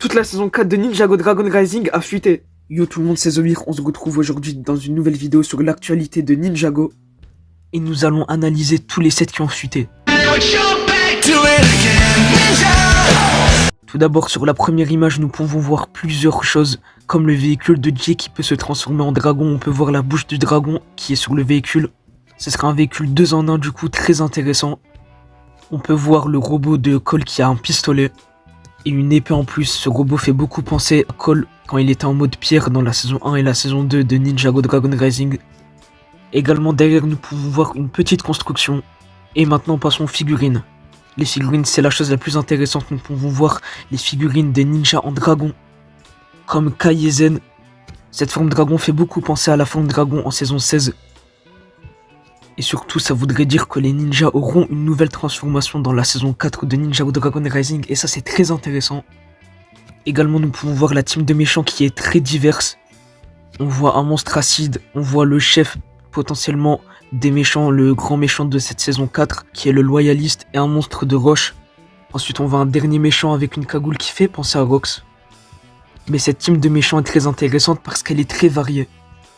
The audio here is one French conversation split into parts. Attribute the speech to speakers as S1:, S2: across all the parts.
S1: Toute la saison 4 de Ninjago Dragon Rising a fuité. Yo tout le monde, c'est Zomir, on se retrouve aujourd'hui dans une nouvelle vidéo sur l'actualité de Ninjago. Et nous allons analyser tous les sets qui ont fuité. Tout d'abord, sur la première image, nous pouvons voir plusieurs choses, comme le véhicule de Jay qui peut se transformer en dragon. On peut voir la bouche du dragon qui est sur le véhicule. Ce sera un véhicule 2 en 1, du coup très intéressant. On peut voir le robot de Cole qui a un pistolet et une épée en plus. Ce robot fait beaucoup penser à Cole quand il était en mode pierre dans la saison 1 et la saison 2 de Ninjago Dragon Rising. Également derrière, nous pouvons voir une petite construction. Et maintenant passons aux figurines. Les figurines, c'est la chose la plus intéressante. Nous pouvons voir les figurines des ninjas en dragon, comme Kaizen. Cette forme dragon fait beaucoup penser à la forme dragon en saison 16. Et surtout, ça voudrait dire que les ninjas auront une nouvelle transformation dans la saison 4 de Ninjago Dragon Rising. Et ça, c'est très intéressant. Également, nous pouvons voir la team de méchants qui est très diverse. On voit un monstre acide, on voit le chef potentiellement des méchants, le grand méchant de cette saison 4 qui est le loyaliste et un monstre de roche. Ensuite on voit un dernier méchant avec une cagoule qui fait penser à Rox. Mais cette team de méchants est très intéressante parce qu'elle est très variée.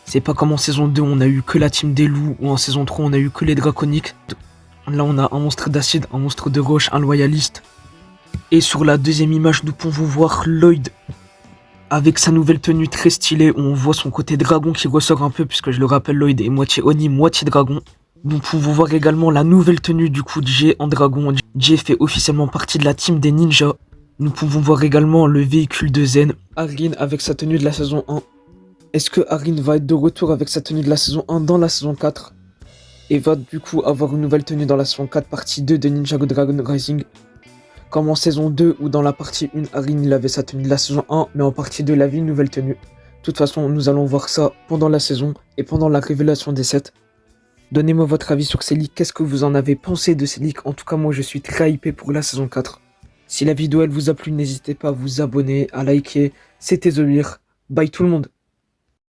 S1: C'est pas comme en saison 2 on a eu que la team des loups ou en saison 3 on a eu que les draconiques. Là on a un monstre d'acide, un monstre de roche, un loyaliste. Et sur la deuxième image nous pouvons voir Lloyd avec sa nouvelle tenue très stylée où on voit son côté dragon qui ressort un peu puisque je le rappelle Lloyd est moitié Oni, moitié dragon. Nous pouvons voir également la nouvelle tenue du coup de Jay en dragon. Jay fait officiellement partie de la team des ninjas. Nous pouvons voir également le véhicule de Zen, Arin avec sa tenue de la saison 1. Est-ce que Arin va être de retour avec sa tenue de la saison 1 dans la saison 4 et va du coup avoir une nouvelle tenue dans la saison 4 partie 2 de Ninjago Dragon Rising? Comme en saison 2 où dans la partie 1, Arin il avait sa tenue de la saison 1, mais en partie 2 il avait une nouvelle tenue. De toute façon, nous allons voir ça pendant la saison et pendant la révélation des sets. Donnez-moi votre avis sur ces leaks, qu'est-ce que vous en avez pensé de ces leaks? En tout cas, moi je suis très hypé pour la saison 4. Si la vidéo elle vous a plu, n'hésitez pas à vous abonner, à liker. C'était Zomir. Bye tout le monde.